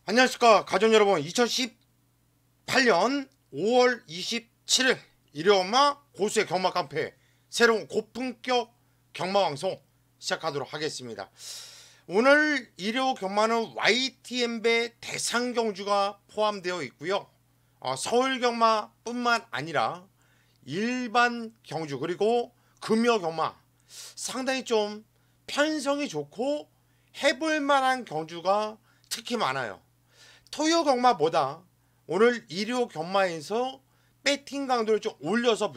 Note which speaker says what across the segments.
Speaker 1: 안녕하십니까 가족 여러분. 2018년 5월 27일 일요엄마 고수의 경마 깡패 새로운 고품격 경마 방송 시작하도록 하겠습니다. 오늘 일요 경마는 YTN배 대상 경주가 포함되어 있고요. 서울 경마 뿐만 아니라 일반 경주 그리고 금요 경마 상당히 좀 편성이 좋고 해볼 만한 경주가 특히 많아요. 토요 경마보다 오늘 일요 경마에서 배팅 강도를 좀 올려서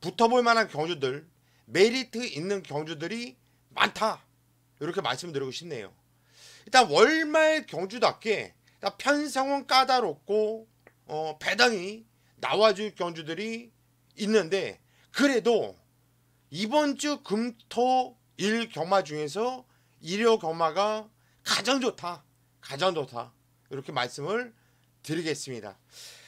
Speaker 1: 붙어볼 만한 경주들, 메리트 있는 경주들이 많다, 이렇게 말씀드리고 싶네요. 일단 월말 경주답게 편성은 까다롭고 배당이 나와줄 경주들이 있는데, 그래도 이번 주 금토일 경마 중에서 일요 경마가 가장 좋다 이렇게 말씀을 드리겠습니다.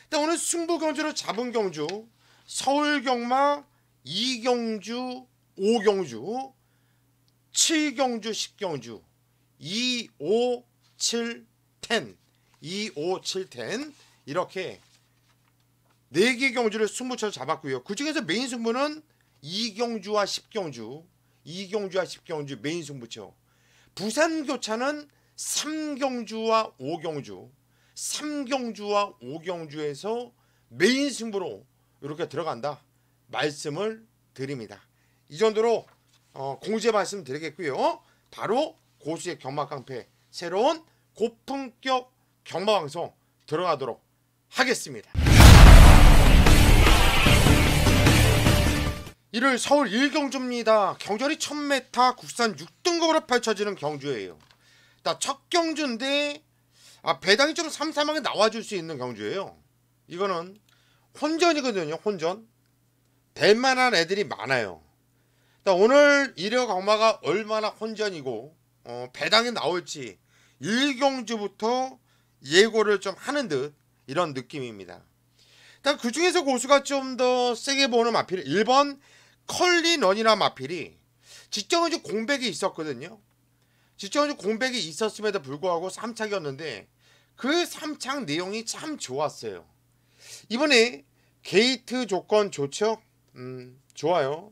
Speaker 1: 일단 오늘 승부 경주로 잡은 경주 서울 경마 2경주 5경주 7경주 10경주 2, 5, 7, 10 2, 5, 7, 10 이렇게 4개 경주를 승부처로 잡았고요. 그 중에서 메인 승부는 2경주와 10경주 메인 승부처. 부산 교차는 3경주와 5경주에서 메인 승부로 이렇게 들어간다 말씀을 드립니다. 이 정도로 공지 말씀 드리겠고요. 바로 고수의 경마 깡패 새로운 고품격 경마 방송 들어가도록 하겠습니다. 일요일 서울 1경주입니다. 경절이 1000m 국산 6등급으로 펼쳐지는 경주예요. 첫 경주인데 배당이 좀 삼삼하게 나와줄 수 있는 경주예요. 이거는 혼전이거든요. 혼전. 될만한 애들이 많아요. 오늘 일요 경마가 얼마나 혼전이고 배당이 나올지 1경주부터 예고를 좀 하는 듯 이런 느낌입니다. 그 중에서 고수가 좀 더 세게 보는 마필 1번 컬리넌이나 마필이 직전에 좀 공백이 있었거든요. 직전에 공백이 있었음에도 불구하고 3착이었는데 그 3착 내용이 참 좋았어요. 이번에 게이트 조건 좋죠? 좋아요.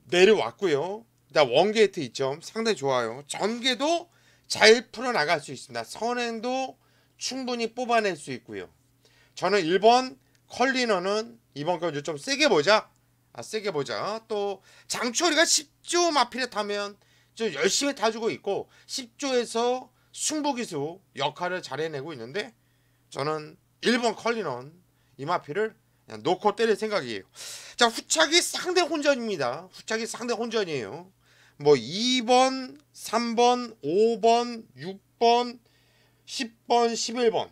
Speaker 1: 내려왔고요. 원게이트 있죠. 상당히 좋아요. 전개도 잘 풀어나갈 수 있습니다. 선행도 충분히 뽑아낼 수 있고요. 저는 1번 컬리넌은 이번 경주 좀 세게 보자. 또 장초리가 10조 마필에 타면 좀 열심히 타주고 있고 10조에서 승부기수 역할을 잘 해내고 있는데, 저는 1번 컬리넌 이 마필을 그냥 놓고 때릴 생각이에요. 자, 후착이 상대 혼전입니다. 후착이 상대 혼전이에요. 뭐 2번, 3번, 5번, 6번, 10번, 11번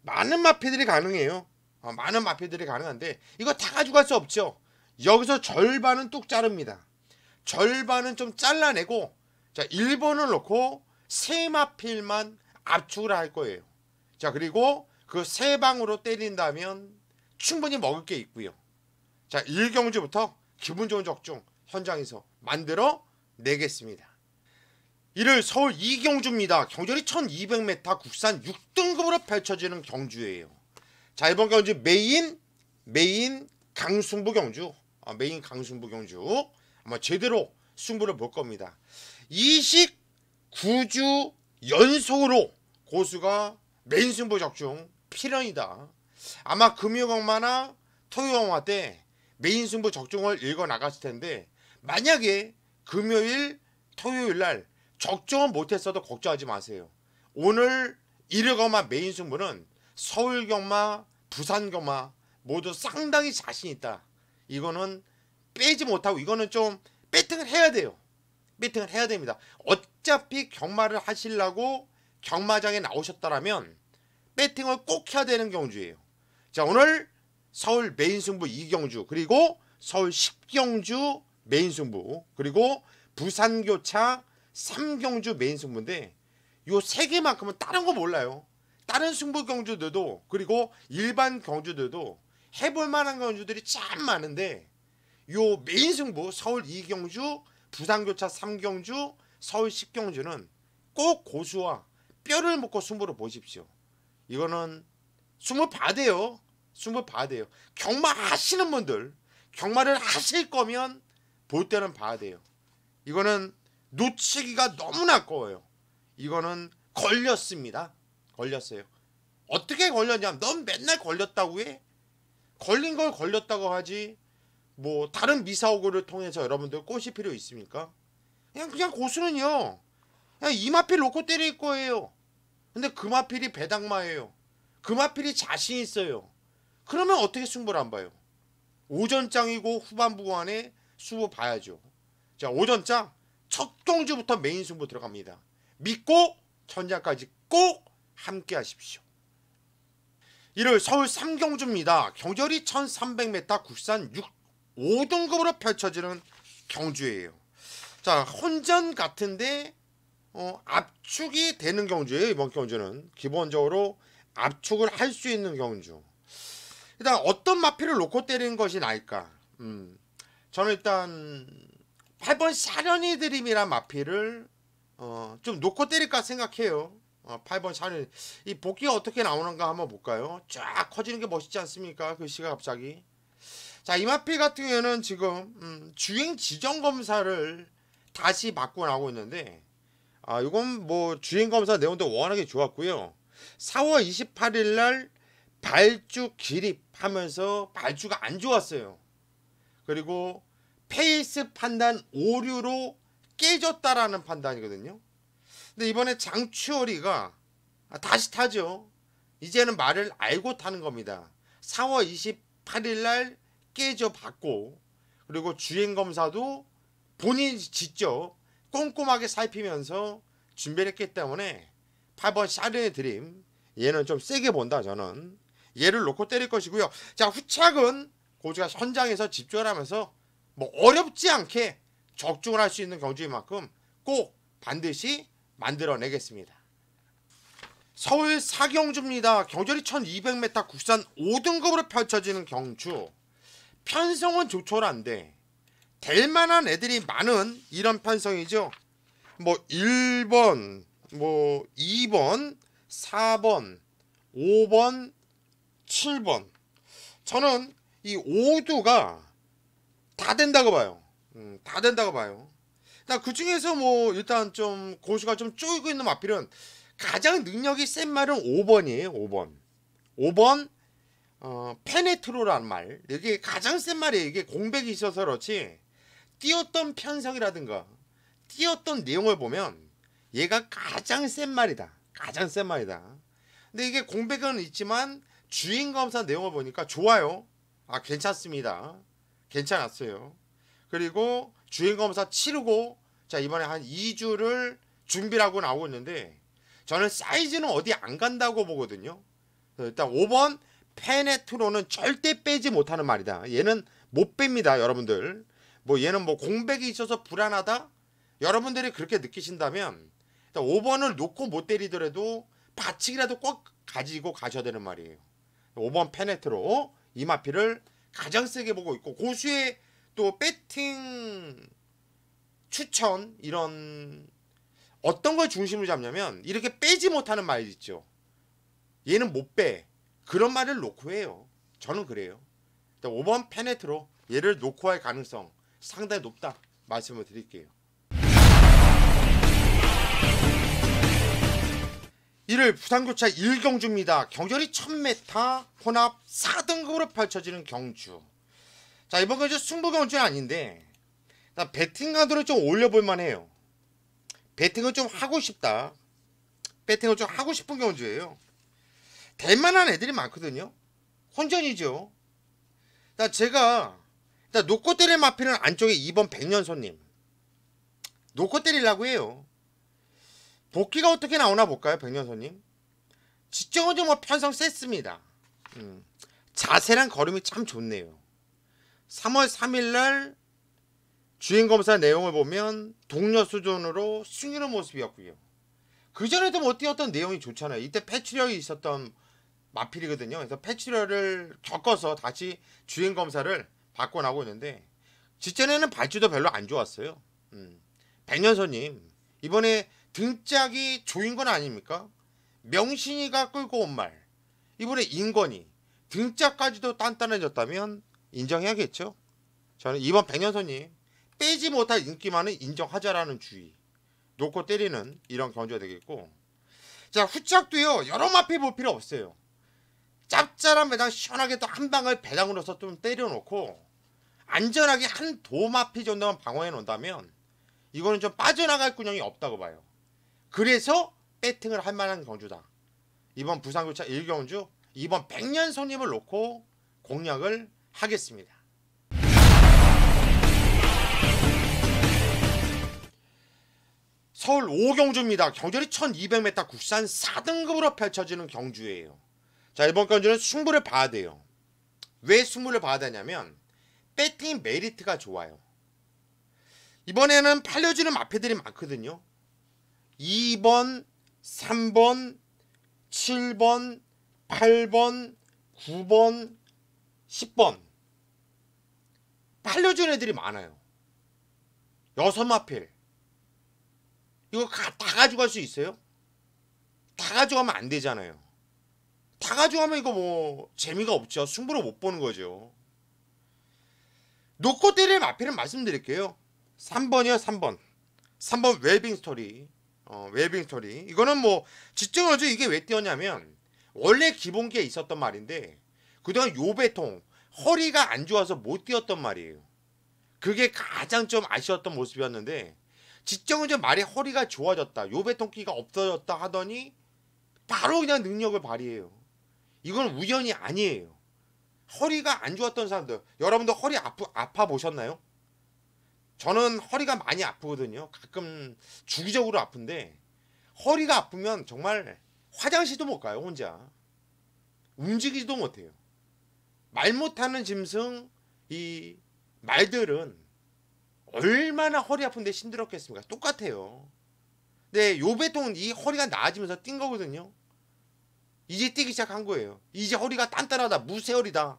Speaker 1: 많은 마필들이 가능해요. 많은 마필들이 가능한데 이거 다 가져갈 수 없죠. 여기서 절반은 뚝 자릅니다. 절반은 좀 잘라내고, 자, 1번을 놓고 3마필만 압축을 할 거예요. 자, 그리고 그 3방으로 때린다면 충분히 먹을 게 있고요. 자, 1경주부터 기분 좋은 적중 현장에서 만들어 내겠습니다. 이를 서울 2경주입니다. 경절이 1200m 국산 6등급으로 펼쳐지는 경주예요. 자, 이번 경주 메인 강승부 경주. 메인 강승부 경주. 아마 제대로 승부를 볼 겁니다. 29주 연속으로 고수가 메인 승부 적중 필연이다. 아마 금요경마나 토요경마 때 메인 승부 적중을 읽어 나갔을 텐데, 만약에 금요일 토요일 날 적중은 못했어도 걱정하지 마세요. 오늘 일요경마 메인 승부는 서울경마, 부산경마 모두 상당히 자신 있다. 이거는 빼지 못하고, 이거는 좀 배팅을 해야 돼요. 배팅을 해야 됩니다. 어차피 경마를 하시려고 경마장에 나오셨다라면 배팅을 꼭 해야 되는 경주예요. 자, 오늘 서울 메인 승부 2경주, 그리고 서울 10경주 메인 승부, 그리고 부산 교차 3경주 메인 승부인데, 요 3개만큼은 다른 거 몰라요. 다른 승부 경주들도, 그리고 일반 경주들도 해볼 만한 경주들이 참 많은데, 요 메인 승부 서울 2경주, 부산 교차 3경주, 서울 10경주는 꼭 고수와 뼈를 묻고 승부를 보십시오. 이거는 승부 봐야 돼요. 승부 봐야 돼요. 경마 하시는 분들, 경마를 하실 거면 볼 때는 봐야 돼요. 이거는 놓치기가 너무나 아까워요. 이거는 걸렸습니다. 걸렸어요. 어떻게 걸렸냐? 넌 맨날 걸렸다고 해? 걸린 걸 걸렸다고 하지. 뭐 다른 미사오구를 통해서 여러분들 꼬실 필요 있습니까? 그냥 고수는요. 그냥 이마필 놓고 때릴 거예요. 근데 금화필이 배당마예요. 금화필이 자신 있어요. 그러면 어떻게 승부를 안 봐요? 오전장이고 후반부 간에 승부 봐야죠. 자, 오전장 첫 경주부터 메인 승부 들어갑니다. 믿고 전장까지 꼭 함께 하십시오. 1월 서울 3경주입니다. 경절이 1300m 국산 5등급으로 펼쳐지는 경주예요. 자, 혼전 같은데 압축이 되는 경주예요. 이번 경주는 기본적으로 압축을 할 수 있는 경주. 일단 어떤 마필을 놓고 때리는 것이 나을까? 저는 일단 8번 샤련이 드림이란 마필을 좀 놓고 때릴까 생각해요. 8번 샤련, 이 복귀가 어떻게 나오는가 한번 볼까요? 쫙 커지는 게 멋있지 않습니까? 글씨가 갑자기. 자, 이 마필 같은 경우에는 지금 주행 지정 검사를 다시 받고 나오고 있는데, 이건 뭐 주행 검사 내용도 워낙에 좋았고요. 4월 28일 날 발주 기립하면서 발주가 안 좋았어요. 그리고 페이스 판단 오류로 깨졌다라는 판단이거든요. 근데 이번에 장추어리가 다시 타죠. 이제는 말을 알고 타는 겁니다. 4월 28일 날 깨져봤고, 그리고 주행검사도 본인이 직접 꼼꼼하게 살피면서 준비를 했기 때문에 8번 샤르의 드림, 얘는 좀 세게 본다. 저는 얘를 놓고 때릴 것이고요. 자, 후착은 고수가 현장에서 집중을 하면서 뭐 어렵지 않게 적중을 할 수 있는 경주인 만큼 꼭 반드시 만들어내겠습니다. 서울 4경주입니다. 경절이 1200m 국산 5등급으로 펼쳐지는 경주. 편성은 조촐한데 될만한 애들이 많은 이런 편성이죠. 뭐 1번, 뭐 2번, 4번, 5번, 7번. 저는 이 5두가 다 된다고 봐요. 다 된다고 봐요. 그 중에서 뭐 일단 좀 고수가 좀 쪼이고 있는 마필은 가장 능력이 센 말은 5번이에요. 5번. 5번 페네트로라는 말. 이게 가장 센 말이에요. 이게 공백이 있어서 그렇지 띄었던 편성이라든가 띄었던 내용을 보면 얘가 가장 센 말이다. 가장 센 말이다. 근데 이게 공백은 있지만 주인검사 내용을 보니까 좋아요. 괜찮습니다. 괜찮았어요. 그리고 주인검사 치르고 자 이번에 한 2주를 준비를 하고 나오고 있는데 저는 사이즈는 어디 안 간다고 보거든요. 일단 5번 페네트로는 절대 빼지 못하는 말이다. 얘는 못 뺍니다. 여러분들 뭐 얘는 뭐 공백이 있어서 불안하다? 여러분들이 그렇게 느끼신다면 일단 5번을 놓고 못 때리더라도 받치기라도 꼭 가지고 가셔야 되는 말이에요. 5번 페네트로 이 마필을 가장 세게 보고 있고 고수의 또 배팅 추천 이런 어떤 걸 중심으로 잡냐면 이렇게 빼지 못하는 말 있죠. 얘는 못 빼. 그런 말을 놓고 해요. 저는 그래요. 5번 페네트로 얘를 놓고 할 가능성 상당히 높다 말씀을 드릴게요. 1월 부산교차 1경주입니다. 경절이 1000m 혼합 4등급으로 펼쳐지는 경주. 자, 이번 경주 승부 경주는 아닌데 배팅 가도를 좀 올려볼만 해요. 배팅을 좀 하고 싶다. 배팅을 좀 하고 싶은 경주예요. 될만한 애들이 많거든요. 혼전이죠. 제가 놓고 때릴 마필은 안쪽에 2번 백년손님 놓고 때리려고 해요. 복귀가 어떻게 나오나 볼까요? 백년손님 지정은 좀 편성 셌습니다. 자세랑 걸음이 참 좋네요. 3월 3일날 주행검사 내용을 보면 동료 수준으로 승리는 모습이었고요. 그전에도 뭐 뛰었던 내용이 좋잖아요. 이때 패출혈이 있었던 마필이거든요. 그래서 패출혈을 겪어서 다시 주행검사를 받고 나오고 있는데 직전에는 발주도 별로 안 좋았어요. 백년손님 이번에 등짝이 조인 건 아닙니까? 명신이가 끌고 온 말, 이번에 인권이 등짝까지도 단단해졌다면 인정해야겠죠. 저는 이번 백년손님 빼지 못할 인기만은 인정하자라는 주의 놓고 때리는 이런 경주가 되겠고, 자 후짝도요 여러 마피 볼 필요 없어요. 짭짤한 배당 시원하게 또 한 방을 배당으로서 좀 때려놓고 안전하게 한 도마피 정도만 방어해 놓는다면 이거는 좀 빠져나갈 군형이 없다고 봐요. 그래서 배팅을 할 만한 경주다. 이번 부산교차 1경주 이번 백년 손님을 놓고 공략을 하겠습니다. 서울 5경주입니다. 경절이 1200m 국산 4등급으로 펼쳐지는 경주예요. 자, 이번 경주는 승부를 봐야 돼요. 왜 승부를 봐야 되냐면 배팅 메리트가 좋아요. 이번에는 팔려주는 마패들이 많거든요. 2번, 3번, 7번, 8번, 9번, 10번 팔려주는 애들이 많아요. 6마필 이거 다 가져갈 수 있어요? 다 가져가면 안 되잖아요. 다 가져가면 이거 뭐 재미가 없죠. 승부를 못 보는 거죠. 놓고 때릴 마필은 말씀드릴게요. 3번이요. 3번 웰빙 스토리. 웰빙 스토리. 이거는 뭐 지정어죠. 이게 왜 띄었냐면 원래 기본기에 있었던 말인데 그동안 요배통 허리가 안 좋아서 못 띄었던 말이에요. 그게 가장 좀 아쉬웠던 모습이었는데 지정어죠. 말에 허리가 좋아졌다. 요배통기가 없어졌다 하더니 바로 그냥 능력을 발휘해요. 이건 우연이 아니에요. 허리가 안 좋았던 사람들, 여러분도 허리 아파 보셨나요? 저는 허리가 많이 아프거든요. 가끔 주기적으로 아픈데 허리가 아프면 정말 화장실도 못 가요. 혼자 움직이지도 못해요. 말 못하는 짐승 이 말들은 얼마나 허리 아픈데 힘들었겠습니까? 똑같아요. 근데 요배통은 이 허리가 나아지면서 뛴 거거든요. 이제 뛰기 시작한 거예요. 이제 허리가 단단하다. 무쇠허리다.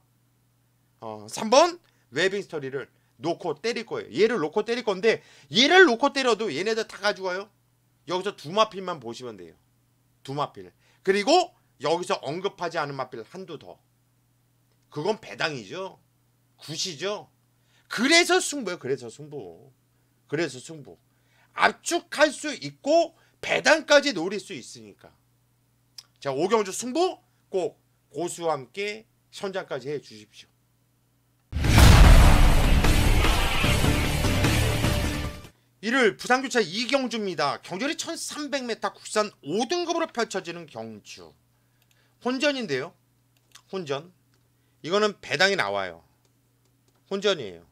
Speaker 1: 3번 웨빙 스토리를 놓고 때릴 거예요. 얘를 놓고 때릴 건데 얘를 놓고 때려도 얘네들 다 가져가요. 여기서 두 마필만 보시면 돼요. 두 마필. 그리고 여기서 언급하지 않은 마필 한두 더. 그건 배당이죠. 굿이죠. 그래서 승부예요. 그래서 승부. 압축할 수 있고 배당까지 노릴 수 있으니까. 자, 5경주 승부 꼭 고수와 함께 선장까지 해 주십시오. 이를 부산교차 2경주입니다. 경절이 1300m 국산 5등급으로 펼쳐지는 경주. 혼전인데요. 혼전. 이거는 배당이 나와요. 혼전이에요.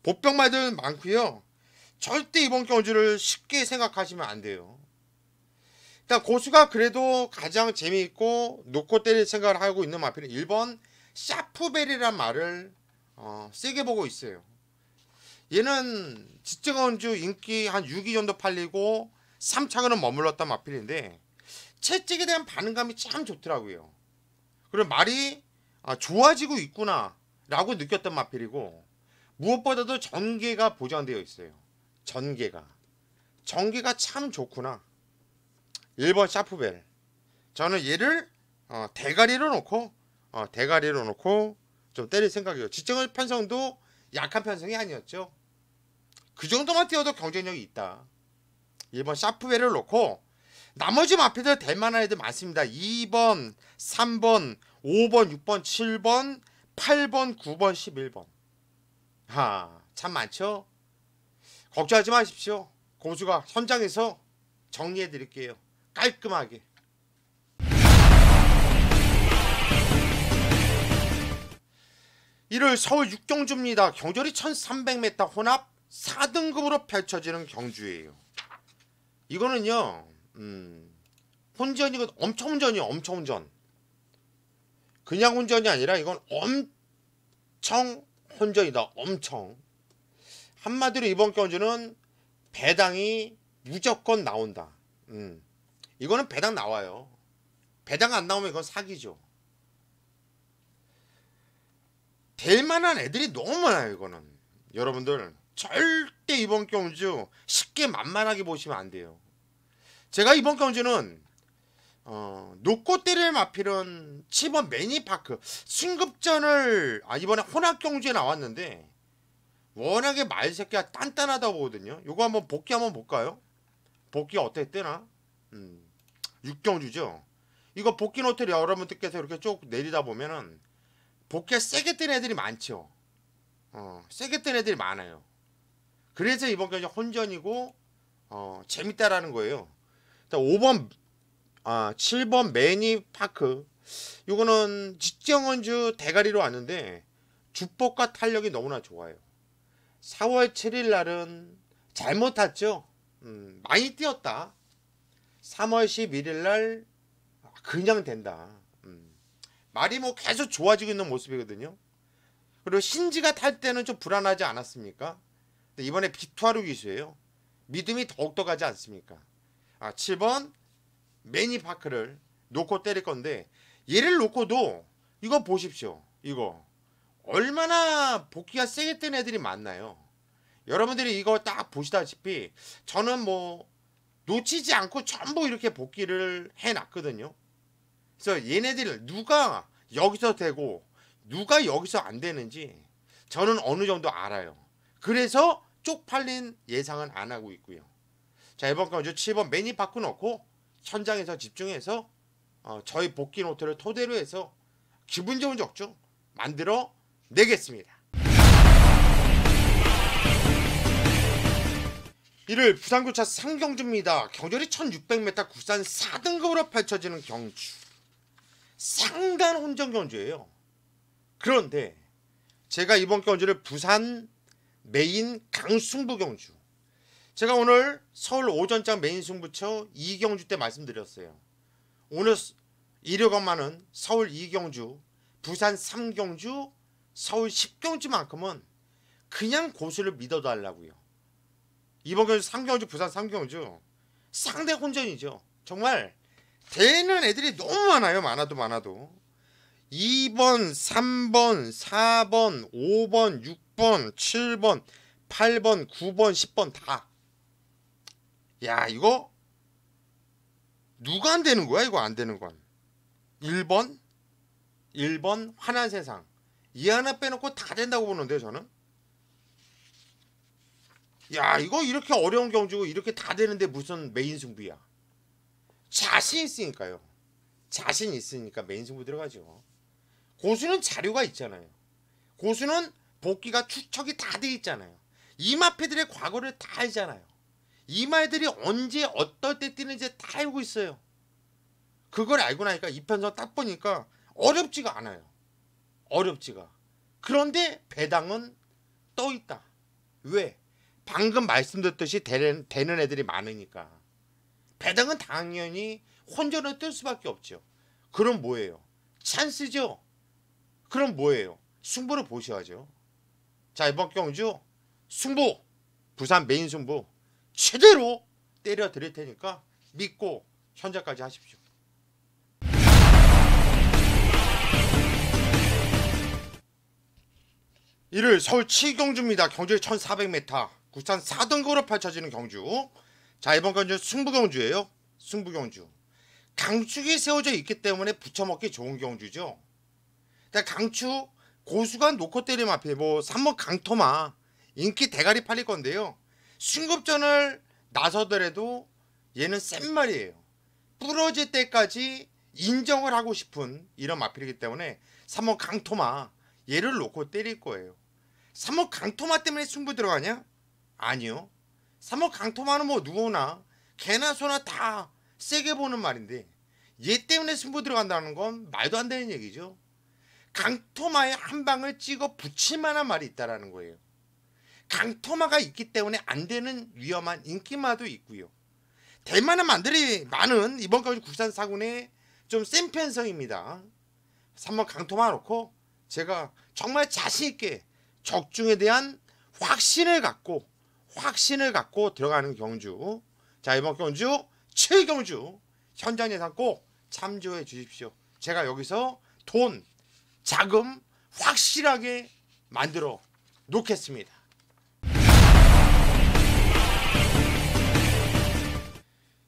Speaker 1: 보병말들 많고요. 절대 이번 경주를 쉽게 생각하시면 안 돼요. 일단 고수가 그래도 가장 재미있고 놓고 때릴 생각을 하고 있는 마필은 1번 샤프벨이란 말을 세게 보고 있어요. 얘는 지정원주 인기 한 6위 정도 팔리고 3차가는 머물렀던 마필인데 채찍에 대한 반응감이 참 좋더라고요. 그리고 말이 좋아지고 있구나 라고 느꼈던 마필이고 무엇보다도 전개가 보장되어 있어요. 전개가 참 좋구나. 1번 샤프벨. 저는 얘를 대가리로 놓고 좀 때릴 생각이에요. 지정원 편성도 약한 편성이 아니었죠. 그 정도만 뛰어도 경쟁력이 있다. 1번 샤프벨을 놓고 나머지 마필들 될만한 애들 많습니다. 2번, 3번, 5번, 6번, 7번, 8번, 9번, 11번. 참 많죠? 걱정하지 마십시오. 고수가 현장에서 정리해 드릴게요. 깔끔하게. 이를 서울 6경주입니다. 경절이 1300m 혼합 4등급으로 펼쳐지는 경주예요. 이거는요 혼전이고 엄청 혼전이에요. 엄청 혼전. 그냥 혼전이 아니라 이건 엄청 혼전이다. 엄청. 한마디로 이번 경주는 배당이 무조건 나온다. 이거는 배당 나와요. 배당 안 나오면 이건 사기죠. 될 만한 애들이 너무 많아요. 이거는 여러분들 절대 이번 경주 쉽게 만만하게 보시면 안 돼요. 제가 이번 경주는 놓고 때릴 마필은 7번 매니파크 승급전을 이번에 혼합경주에 나왔는데 워낙에 말새끼가 단단하다 보거든요. 요거 한번 복귀 한번 볼까요? 복귀가 어떻게 뜨나? 6경주죠. 이거 복귀 노트를 여러분들께서 이렇게 쭉 내리다 보면은 복귀가 세게 뜬 애들이 많죠. 세게 뜬 애들이 많아요. 그래서 이번 경주 혼전이고 재밌다라는 거예요. 일단 5번 7번 매니파크 요거는 직정원주 대가리로 왔는데 주법과 탄력이 너무나 좋아요. 4월 7일 날은 잘못 탔죠. 많이 뛰었다. 3월 11일 날 그냥 된다. 말이 뭐 계속 좋아지고 있는 모습이거든요. 그리고 신지가 탈 때는 좀 불안하지 않았습니까? 근데 이번에 비투하루 기수예요. 믿음이 더욱더 가지 않습니까? 7번 매니파크를 놓고 때릴 건데 얘를 놓고도 이거 보십시오. 이거 얼마나 복귀가 세게 뜬 애들이 많나요? 여러분들이 이거 딱 보시다시피 저는 뭐 놓치지 않고 전부 이렇게 복귀를 해놨거든요. 그래서 얘네들 누가 여기서 되고 누가 여기서 안 되는지 저는 어느 정도 알아요. 그래서 쪽팔린 예상은 안 하고 있고요. 자, 이번 건 7번 매니파크 넣고 현장에서 집중해서 저희 복귀 노트를 토대로 해서 기분 좋은 적중 만들어 내겠습니다. 이를 부산교차 상경주입니다. 경절이 1600m 국산 4등급으로 펼쳐지는 경주. 상단 혼전 경주예요. 그런데 제가 이번 경주를 부산 메인 강승부 경주. 제가 오늘 서울 오전장 메인 승부처 2경주 때 말씀드렸어요. 오늘 이르건만은 서울 2경주, 부산 3경주, 서울 10경주만큼은 그냥 고수를 믿어달라고요. 이번 경주 3경주, 부산 3경주 상대 혼전이죠. 정말 되는 애들이 너무 많아요. 많아도 2번, 3번, 4번, 5번, 6번, 7번, 8번, 9번, 10번 다. 야, 이거 누가 안 되는 거야? 이거 안 되는 건 1번 환한 세상 이 하나 빼놓고 다 된다고 보는데요. 저는 야, 이거 이렇게 어려운 경주고 이렇게 다 되는데 무슨 메인 승부야. 자신 있으니까요. 자신 있으니까 메인 승부 들어가죠. 고수는 자료가 있잖아요. 고수는 복귀가 추측이 다 돼 있잖아요. 이마패들의 과거를 다 알잖아요. 이마애들이 언제 어떨 때 뛰는지 다 알고 있어요. 그걸 알고 나니까 이편성 딱 보니까 어렵지가 않아요. 어렵지가. 그런데 배당은 떠 있다. 왜? 방금 말씀드렸듯이 되는 애들이 많으니까. 배당은 당연히 혼전을 뜰 수밖에 없죠. 그럼 뭐예요? 찬스죠. 그럼 뭐예요? 승부를 보셔야죠. 자, 이번 경주 승부, 부산 메인 승부 제대로 때려 드릴 테니까 믿고 현장까지 하십시오. 이를 서울 7경주입니다. 경주의 1400m 국산 4등급으로 펼쳐지는 경주. 자, 이번 경주 승부경주예요. 승부경주. 강축이 세워져 있기 때문에 붙여먹기 좋은 경주죠. 강축 고수가 놓고 때리면 앞에 뭐 3번 강토마 인기 대가리 팔릴 건데요. 승급전을 나서더라도 얘는 센 말이에요. 부러질 때까지 인정을 하고 싶은 이런 마필이기 때문에 3번 강토마 얘를 놓고 때릴 거예요. 3번 강토마 때문에 승부 들어가냐? 아니요. 3번 강토마는 뭐 누구나 개나 소나 다 세게 보는 말인데 얘 때문에 승부 들어간다는 건 말도 안 되는 얘기죠. 강토마에 한 방을 찍어 붙일 만한 말이 있다라는 거예요. 강토마가 있기 때문에 안 되는 위험한 인기마도 있고요. 될 만한 만들이 많은 이번 경주 국산 사군의 좀 센 편성입니다. 3번 강토마 놓고 제가 정말 자신있게 적중에 대한 확신을 갖고 들어가는 경주. 자, 이번 경주 7경주 현장 예상 꼭 참조해 주십시오. 제가 여기서 돈, 자금 확실하게 만들어 놓겠습니다.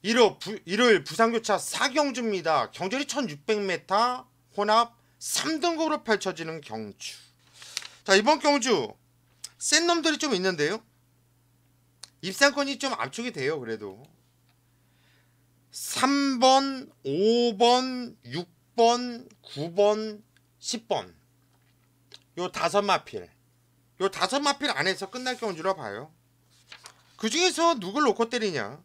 Speaker 1: 일요일 부산교차 4경주입니다. 경절이 1600m 혼합 3등급으로 펼쳐지는 경주. 자, 이번 경주 센 놈들이 좀 있는데요. 입상권이 좀 압축이 돼요. 그래도 3번, 5번, 6번, 9번, 10번 요 5마필, 요 5마필 안에서 끝날 경주라 봐요. 그 중에서 누굴 놓고 때리냐.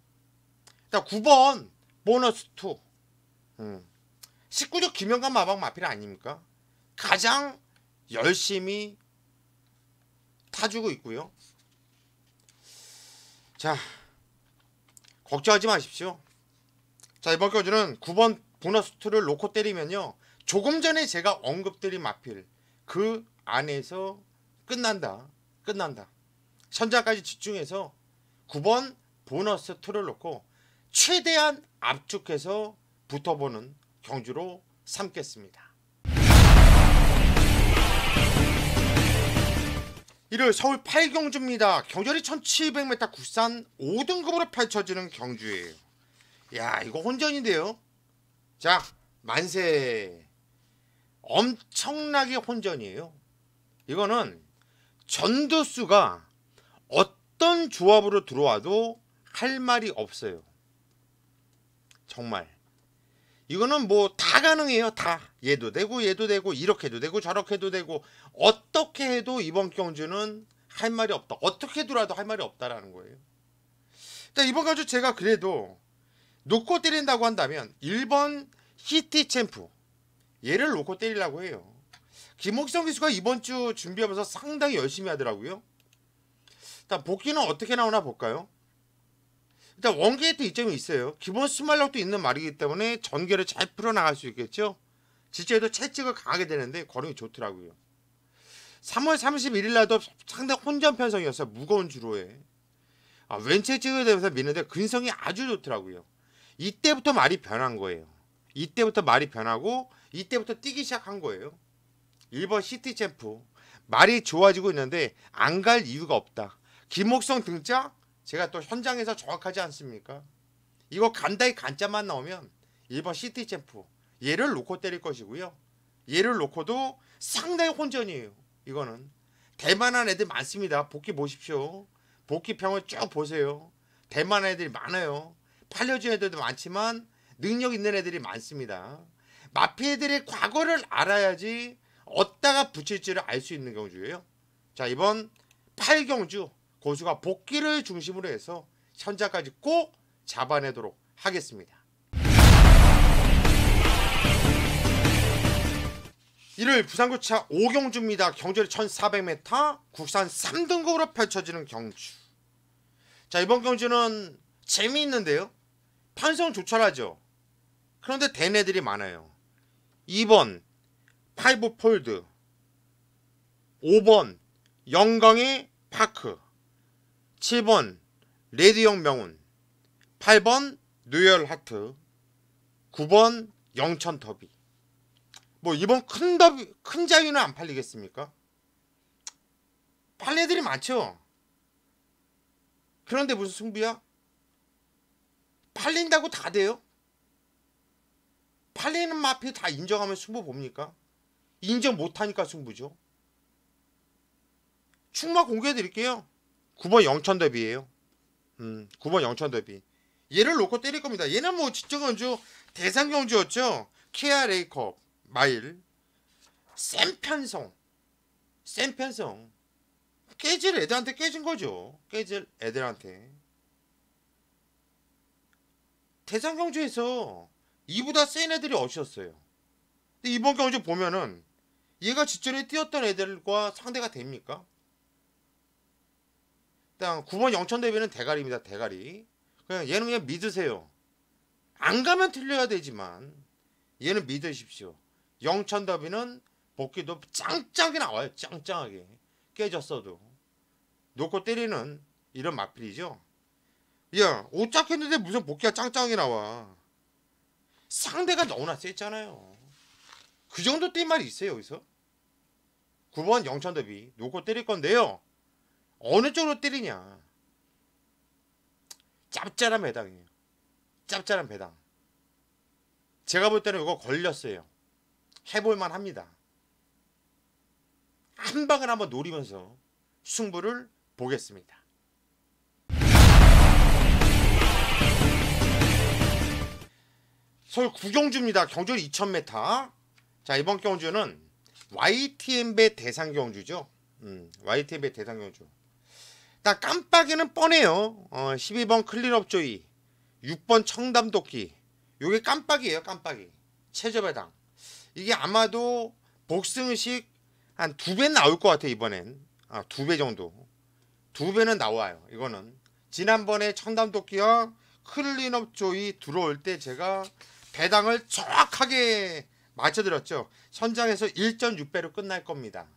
Speaker 1: 자, 9번 보너스 2 19조 김영관 마방 마필 아닙니까? 가장 열심히 타주고 있고요. 자, 걱정하지 마십시오. 자, 이번 경주는 9번 보너스 2를 놓고 때리면요, 조금 전에 제가 언급드린 마필 그 안에서 끝난다. 선장까지 집중해서 9번 보너스 2를 놓고 최대한 압축해서 붙어보는 경주로 삼겠습니다. 일요일 서울 8경주입니다. 경절이 1700m 국산 5등급으로 펼쳐지는 경주예요. 야, 이거 혼전인데요. 자, 만세. 엄청나게 혼전이에요. 이거는 전두수가 어떤 조합으로 들어와도 할 말이 없어요. 정말 이거는 뭐 다 가능해요. 다. 얘도 되고 이렇게도 되고 저렇게도 되고 어떻게 해도 이번 경주는 할 말이 없다. 어떻게 해도라도 할 말이 없다라는 거예요. 일단 이번 경주 제가 그래도 놓고 때린다고 한다면 1번 히티 챔프 얘를 놓고 때리려고 해요. 김옥성 기수가 이번 주 준비하면서 상당히 열심히 하더라고요. 일단 복귀는 어떻게 나오나 볼까요? 일단 원게이트 이점이 있어요. 기본 순발력도 있는 말이기 때문에 전개를 잘 풀어나갈 수 있겠죠. 실제로도 채찍을 강하게 되는데 거름이 좋더라고요. 3월 31일 날도 상당히 혼전 편성이었어요. 무거운 주로에 왼채찍을 대면서 미는데 근성이 아주 좋더라고요. 이때부터 말이 변한 거예요. 이때부터 말이 변하고 이때부터 뛰기 시작한 거예요. 1번 시티 챔프 말이 좋아지고 있는데 안 갈 이유가 없다. 김옥성 등짝 제가 또 현장에서 정확하지 않습니까? 이거 간다의 간짜만 나오면 1번 시티 챔프 얘를 놓고 때릴 것이고요. 얘를 놓고도 상당히 혼전이에요. 이거는 대만한 애들 많습니다. 복귀 보십시오. 복귀평을 쭉 보세요. 대만한 애들이 많아요. 팔려준 애들도 많지만 능력 있는 애들이 많습니다. 마피 애들의 과거를 알아야지 어디다가 붙일지를 알 수 있는 경주예요. 자, 이번 8경주 고수가 복귀를 중심으로 해서 현장까지 꼭 잡아내도록 하겠습니다. 일요일 부산교차 5경주입니다. 경절이 1400m 국산 3등급으로 펼쳐지는 경주. 자, 이번 경주는 재미있는데요. 편성 조촐하죠. 그런데 된 애들이 많아요. 2번 파이브 폴드, 5번 영광의 파크, 7번 레드형 명운, 8번 뉴열 하트, 9번 영천 더비. 뭐 이번 큰 더비, 큰 자유는 안 팔리겠습니까? 팔린 애들이 많죠. 그런데 무슨 승부야? 팔린다고 다 돼요? 팔리는 마피 다 인정하면 승부 봅니까? 인정 못하니까 승부죠. 충마 공개해 드릴게요. 9번 영천 더비예요. 9번 영천 더비. 얘를 놓고 때릴 겁니다. 얘는 뭐 직전 경주 대상 경주였죠. 케아 레이컵 마일 센 편성 깨질 애들한테 깨진 거죠. 깨질 애들한테. 대상 경주에서 이보다 센 애들이 없었어요. 근데 이번 경주 보면은 얘가 직전에 뛰었던 애들과 상대가 됩니까? 일단 9번 영천 대비는 대가리입니다. 대가리. 그냥 얘는 그냥 믿으세요. 안 가면 틀려야 되지만 얘는 믿으십시오. 영천 더비는 복귀도 짱짱하게 나와요. 짱짱하게. 깨졌어도 놓고 때리는 이런 마필이죠. 야, 오짝했는데 무슨 복귀가 짱짱하게 나와. 상대가 너무나 셌잖아요. 그 정도 뛸 말이 있어요. 여기서 9번 영천 더비 놓고 때릴 건데요. 어느 쪽으로 때리냐. 짭짤한 매당이에요. 짭짤한 배당. 제가 볼 때는 이거 걸렸어요. 해볼만 합니다. 한 방을 한번 노리면서 승부를 보겠습니다. 서울 구경주입니다. 경주는 2000m. 자, 이번 경주는 YTN배 대상 경주죠. YTN배 대상 경주. 딱 깜빡이는 뻔해요. 12번 클린업 조이, 6번 청담도끼. 요게 깜빡이에요. 깜빡이. 최저배당. 이게 아마도 복승식 한 2배 나올 것 같아요. 이번엔 2배 정도. 2배는 나와요. 이거는 지난번에 청담도끼와 클린업 조이 들어올 때 제가 배당을 정확하게 맞춰드렸죠. 선장에서 1.6배로 끝날 겁니다.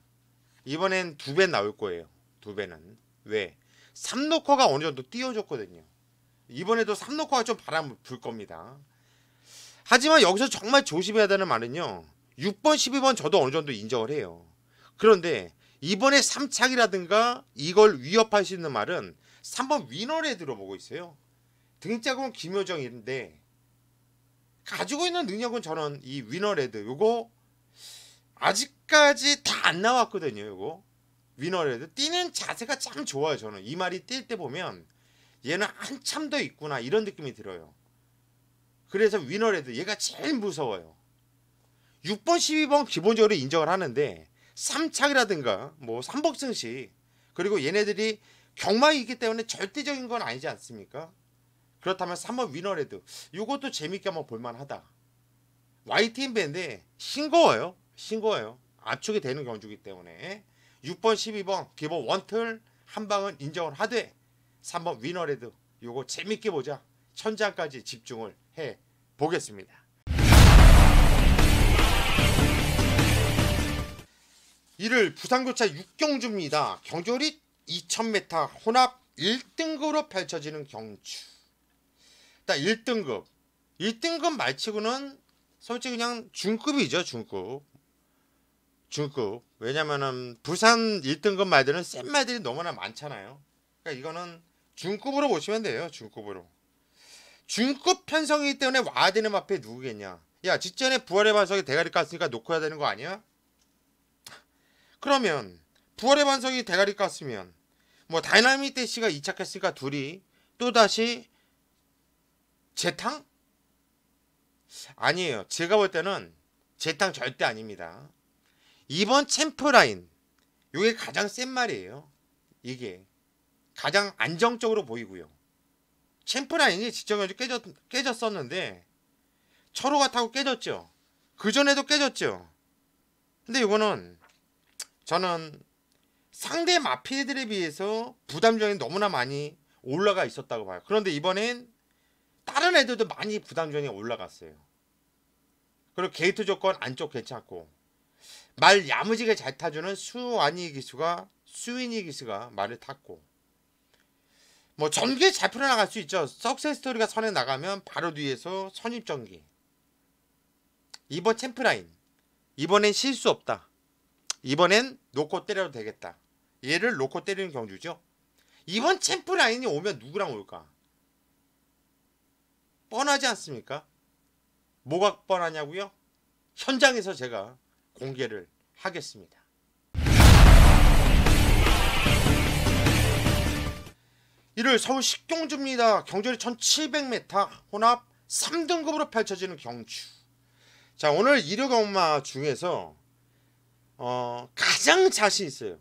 Speaker 1: 이번엔 2배 나올 거예요. 2배는. 왜? 3노커가 어느 정도 띄워줬거든요. 이번에도 3노커가 좀 바람 불 겁니다. 하지만 여기서 정말 조심해야 되는 말은요. 6번, 12번 저도 어느 정도 인정을 해요. 그런데 이번에 3착이라든가 이걸 위협할 수 있는 말은 3번 위너레드로 보고 있어요. 등짝은 김효정인데 가지고 있는 능력은 저는 이 위너레드 요거 아직까지 다 안 나왔거든요. 요거 위너레드 뛰는 자세가 참 좋아요. 저는 이 말이 뛸 때 보면 얘는 한참 더 있구나 이런 느낌이 들어요. 그래서 위너레드 얘가 제일 무서워요. 6번 12번 기본적으로 인정을 하는데 3착이라든가 뭐 3복승식 그리고 얘네들이 경마이 있기 때문에 절대적인 건 아니지 않습니까? 그렇다면 3번 위너레드 이것도 재밌게 한번 볼만하다. YTN배인데 싱거워요. 싱거워요. 압축이 되는 경주이기 때문에 6번 12번 기본 원틀 한 방은 인정을 하되 3번 위너레드 요거 재밌게 보자. 천장까지 집중을 해 보겠습니다. 이를 부산교차 6경주입니다. 경주리 2000m 혼합 1등급으로 펼쳐지는 경주. 일단 1등급. 1등급 말치고는 솔직히 그냥 중급이죠. 중급. 왜냐면은 부산 1등급 말들은 센 말들이 너무나 많잖아요. 그러니까 이거는 중급으로 보시면 돼요. 중급으로. 중급 편성이기 때문에 와야 되는 앞에 누구겠냐. 야 직전에 부활의 반석이 대가리 깠으니까 놓고 해야 되는 거 아니야? 그러면 부활의 반석이 대가리 깠으면 뭐 다이나믹 대시가 이착했으니까 둘이 또다시 재탕? 아니에요. 제가 볼 때는 재탕 절대 아닙니다. 이번 챔프라인 이게 가장 센 말이에요. 이게 가장 안정적으로 보이고요. 챔프라인이 직전까지 깨졌었는데 철호가 타고 깨졌죠. 그전에도 깨졌죠. 근데 이거는 저는 상대 마피들에 비해서 부담점이 너무나 많이 올라가 있었다고 봐요. 그런데 이번엔 다른 애들도 많이 부담점이 올라갔어요. 그리고 게이트 조건 안쪽 괜찮고 말 야무지게 잘 타주는 수인이 기수가 말을 탔고 뭐 전개 잘 풀어나갈 수 있죠. 석세스 스토리가 선에 나가면 바로 뒤에서 선입전기. 이번 챔프라인 이번엔 실수 없다. 이번엔 놓고 때려도 되겠다. 얘를 놓고 때리는 경주죠. 이번 챔프라인이 오면 누구랑 올까? 뻔하지 않습니까? 뭐가 뻔하냐고요? 현장에서 제가 공개를 하겠습니다. 이를 서울 식경주입니다. 경주리 1700m 혼합 3등급으로 펼쳐지는 경주. 자, 오늘 일요 경마 중에서 가장 자신 있어요.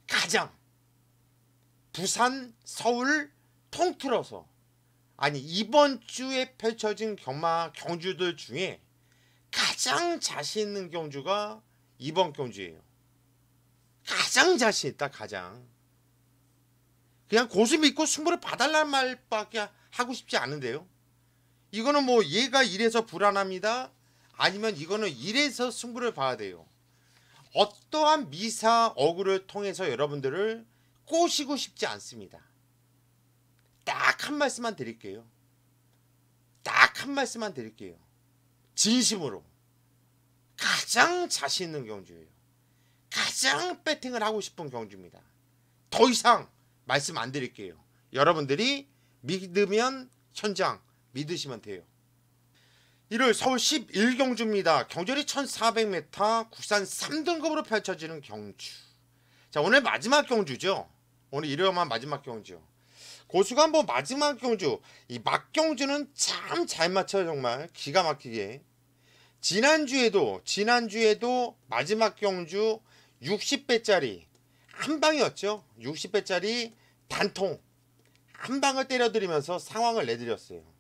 Speaker 1: 가장 부산, 서울 통틀어서 아니 이번 주에 펼쳐진 경주들 중에 가장 자신 있는 경주가 이번 경주예요. 가장 자신 있다. 가장 그냥 고수 믿고 승부를 봐달라는 말밖에 하고 싶지 않은데요. 이거는 뭐 얘가 이래서 불안합니다. 아니면 이거는 이래서 승부를 봐야 돼요. 어떠한 미사 어구를 통해서 여러분들을 꼬시고 싶지 않습니다. 딱 한 말씀만 드릴게요. 딱 한 말씀만 드릴게요. 진심으로 가장 자신 있는 경주예요. 가장 배팅을 하고 싶은 경주입니다. 더 이상 말씀 안 드릴게요. 여러분들이 믿으면 현장, 믿으시면 돼요. 1월 서울 11경주입니다. 경주리 1400m 국산 3등급으로 펼쳐지는 경주. 자, 오늘 마지막 경주죠. 오늘 일요일만 마지막 경주. 고수가 한번 마지막 경주. 이 막경주는 참 잘 맞춰요. 정말 기가 막히게. 지난주에도 마지막 경주 60배짜리 한 방이었죠. 60배짜리 단통 한 방을 때려드리면서 상황을 내드렸어요.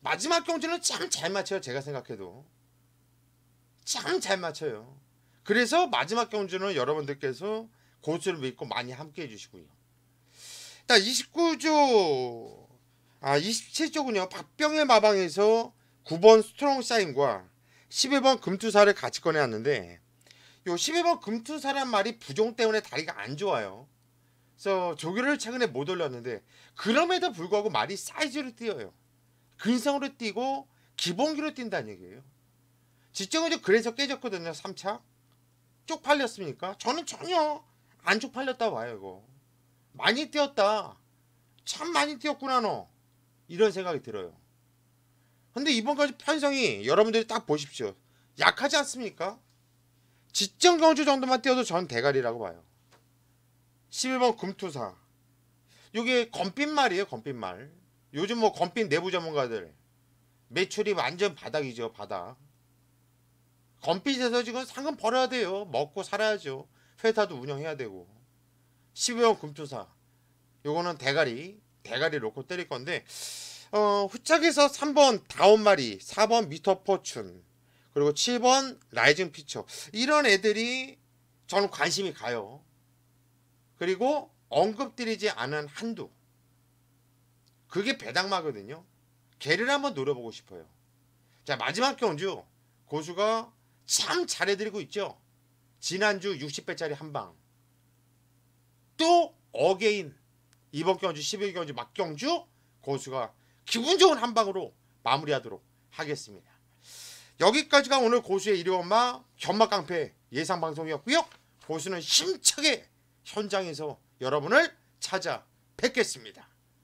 Speaker 1: 마지막 경주는 참 잘 맞춰요. 제가 생각해도 참 잘 맞춰요. 그래서 마지막 경주는 여러분들께서 고수를 믿고 많이 함께 해주시고요. 29조 27조군요. 박병의 마방에서 9번 스트롱 사인과 11번 금투사를 같이 꺼내왔는데, 요 11번 금투사란 말이 부종 때문에 다리가 안 좋아요. 그래서 조교를 최근에 못 올렸는데, 그럼에도 불구하고 말이 사이즈로 뛰어요. 근성으로 뛰고 기본기로 뛴다는 얘기예요. 지정은 그래서 깨졌거든요. 3차 쪽팔렸습니까? 저는 전혀 안 쪽팔렸다 봐요. 이거 많이 뛰었다, 참 많이 뛰었구나 너, 이런 생각이 들어요. 근데 이번까지 편성이 여러분들이 딱 보십시오. 약하지 않습니까? 지정 경주 정도만 뛰어도 전 대가리라고 봐요. 11번 금투사, 이게 검빛말이에요. 검빛말. 요즘 뭐 검빛 내부 전문가들 매출이 완전 바닥이죠. 바닥. 검빛에서 지금 상금 벌어야 돼요. 먹고 살아야죠. 회사도 운영해야 되고. 12번 금투사, 요거는 대가리 놓고 때릴 건데, 후짝에서 3번 다운마리, 4번 미터 포춘, 그리고 7번 라이징 피처, 이런 애들이 저는 관심이 가요. 그리고 언급드리지 않은 한두, 그게 배당마거든요. 걔를 한번 노려보고 싶어요. 자, 마지막 경주 고수가 참 잘해드리고 있죠. 지난주 60배짜리 한방, 또 어게인 이번 경주 11경주 막경주 고수가 기분 좋은 한방으로 마무리하도록 하겠습니다. 여기까지가 오늘 고수의 일요엄마 견막깡패 예상방송이었고요. 고수는 힘차게 현장에서 여러분을 찾아뵙겠습니다.